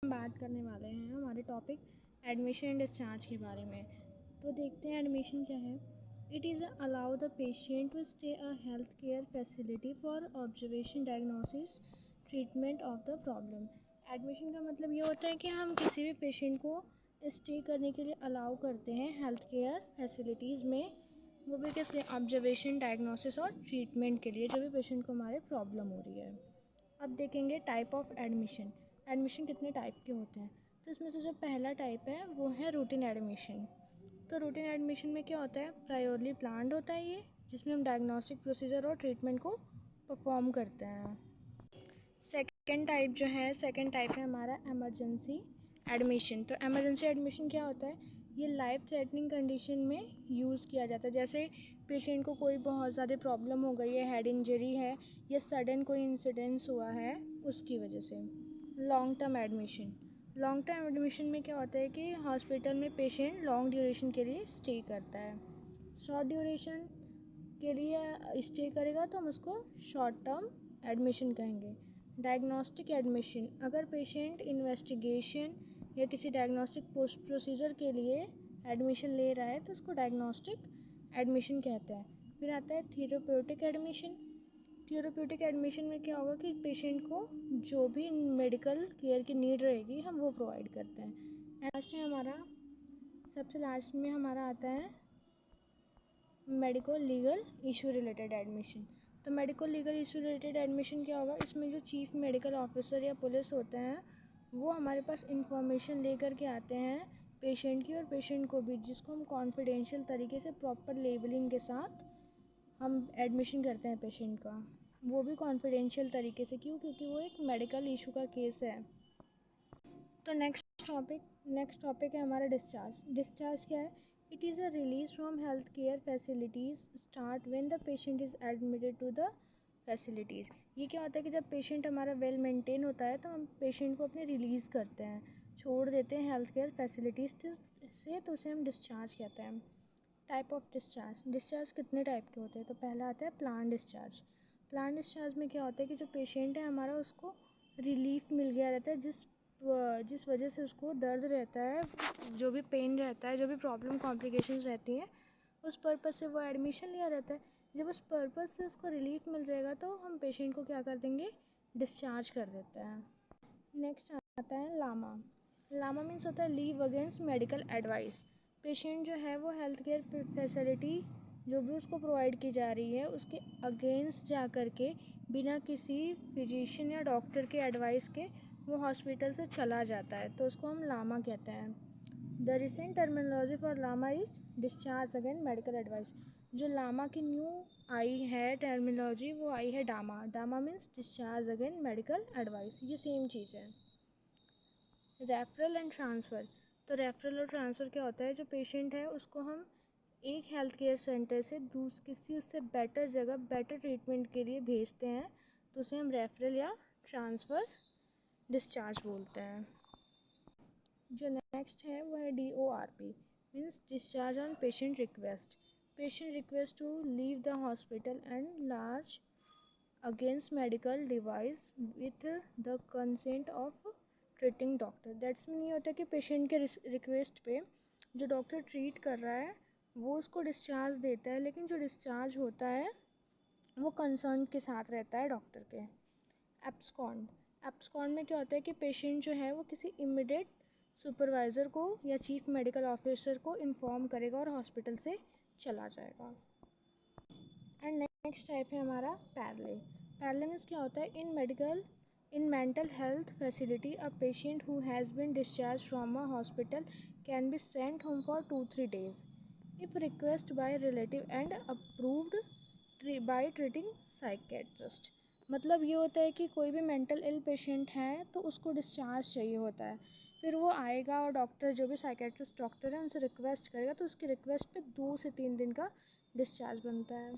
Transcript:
बात करने वाले हैं हमारे टॉपिक एडमिशन एंड डिस्चार्ज के बारे में। तो देखते हैं एडमिशन क्या है। It is allow the patient to stay a health care facility for observation diagnosis treatment of the problem. Admission का मतलब ये होता है कि हम किसी भी पेशेंट को स्टे करने के लिए अलाउ करते हैं हेल्थ केयर फैसिलिटीज़ में, वो भी किस लिए, ऑब्जर्वेशन डायग्नोसिस और ट्रीटमेंट के लिए, जो भी पेशेंट को हमारे प्रॉब्लम हो रही है। अब देखेंगे टाइप ऑफ एडमिशन। एडमिशन कितने टाइप के होते हैं। तो इसमें से जो पहला टाइप है वो है रूटीन एडमिशन। तो रूटीन एडमिशन में क्या होता है, प्रायोरली प्लान्ड होता है ये, जिसमें हम डायग्नोस्टिक प्रोसीजर और ट्रीटमेंट को परफॉर्म करते हैं। सेकेंड टाइप है हमारा इमरजेंसी एडमिशन। तो इमरजेंसी एडमिशन क्या होता है, ये लाइफ थ्रेटनिंग कंडीशन में यूज़ किया जाता है। जैसे पेशेंट को कोई बहुत ज़्यादा प्रॉब्लम हो गई है, हेड इंजरी है या सडन कोई इंसिडेंस हुआ है उसकी वजह से। Long term admission. Long term admission में क्या होता है कि हॉस्पिटल में पेशेंट लॉन्ग ड्यूरेशन के लिए स्टे करता है। शॉर्ट ड्यूरेशन के लिए स्टे करेगा तो हम उसको शॉर्ट टर्म एडमिशन कहेंगे। डायग्नोस्टिक एडमिशन, अगर पेशेंट इन्वेस्टिगेशन या किसी डायग्नोस्टिक प्रोसीजर के लिए एडमिशन ले रहा है तो उसको डायग्नोस्टिक एडमिशन कहते हैं। फिर आता है थेरेप्यूटिक एडमिशन। थेरेप्यूटिक एडमिशन में क्या होगा कि पेशेंट को जो भी मेडिकल केयर की नीड रहेगी हम वो प्रोवाइड करते हैं। सबसे लास्ट में हमारा आता है medico legal issue related admission. तो medico legal issue related admission क्या होगा, इसमें जो चीफ मेडिकल ऑफिसर या पुलिस होते हैं वो हमारे पास इंफॉर्मेशन लेकर के आते हैं पेशेंट की और पेशेंट को भी, जिसको हम कॉन्फिडेंशियल तरीके से प्रॉपर लेबलिंग के साथ हम एडमिशन करते हैं पेशेंट का, वो भी कॉन्फिडेंशियल तरीके से। क्यों? क्योंकि वो एक मेडिकल इशू का केस है। तो नेक्स्ट टॉपिक है हमारा डिस्चार्ज। डिस्चार्ज क्या है, it is a release from health care facilities start when the patient is admitted to the facilities. ये क्या होता है कि जब पेशेंट हमारा वेल मेंटेन होता है तो हम पेशेंट को अपने रिलीज़ करते हैं, छोड़ देते हैं हेल्थ केयर फैसिलिटीज़ से, तो उसे हम डिस्चार्ज कहते हैं। Type of discharge. डिस्चार्ज कितने टाइप के होते हैं। तो पहला आता है प्लान डिस्चार्ज। प्लान डिस्चार्ज में क्या होता है कि जो पेशेंट है हमारा उसको रिलीफ मिल गया रहता है, जिस वजह से उसको दर्द रहता है, जो भी पेन रहता है, जो भी प्रॉब्लम कॉम्प्लिकेशंस रहती हैं, उस पर्पज़ से वो एडमिशन लिया रहता है। जब उस पर्पज़ से उसको रिलीफ मिल जाएगा तो हम पेशेंट को क्या कर देंगे, डिस्चार्ज कर देते हैं। नेक्स्ट आता है लामा। लामा मीन्स होता है leave against medical advice. Patient जो है वो हेल्थ केयर फैसिलिटी जो भी उसको प्रोवाइड की जा रही है उसके अगेंस्ट जा कर के बिना किसी फिजिशियन या डॉक्टर के एडवाइस के वो हॉस्पिटल से चला जाता है, तो उसको हम लामा कहते हैं। The recent terminology for LAMA is discharge again medical advice. जो लामा की न्यू आई है टर्मिनोलॉजी वो आई है DAMA. DAMA means discharge again medical advice, ये सेम चीज़ है। Referral and transfer. तो रेफरल और ट्रांसफ़र क्या होता है, जो पेशेंट है उसको हम एक हेल्थ केयर सेंटर से किसी उससे बेटर जगह बेटर ट्रीटमेंट के लिए भेजते हैं, तो उसे हम रेफरल या ट्रांसफ़र डिस्चार्ज बोलते हैं। जो नेक्स्ट है वो है DORP, means discharge on patient request. Patient request to leave the hospital and large against medical device with the consent of treating doctor. That's mean ये होता है कि पेशेंट के रिक्वेस्ट पे जो डॉक्टर ट्रीट कर रहा है वो उसको डिस्चार्ज देता है, लेकिन जो डिस्चार्ज होता है वो कंसर्न के साथ रहता है डॉक्टर के। एब्सकॉन्ड। एब्सकॉन्ड में क्या होता है कि पेशेंट जो है वो किसी इमीडिएट सुपरवाइज़र को या चीफ मेडिकल ऑफिसर को इन्फॉर्म करेगा और हॉस्पिटल से चला जाएगा। एंड नेक्स्ट टाइप है हमारा पैरेलल। पैरेलल मीन्स क्या होता है, in mental health facility a patient who has been discharge from a hospital can be sent home for 2-3 days if request by relative and approved by treating psychiatrist. मतलब ये होता है कि कोई भी मेंटल इल पेशेंट है तो उसको डिस्चार्ज चाहिए होता है, फिर वो आएगा और डॉक्टर जो भी साइकेट्रिस्ट डॉक्टर है उनसे रिक्वेस्ट करेगा, तो उसकी रिक्वेस्ट पे 2 से 3 दिन का डिस्चार्ज बनता है।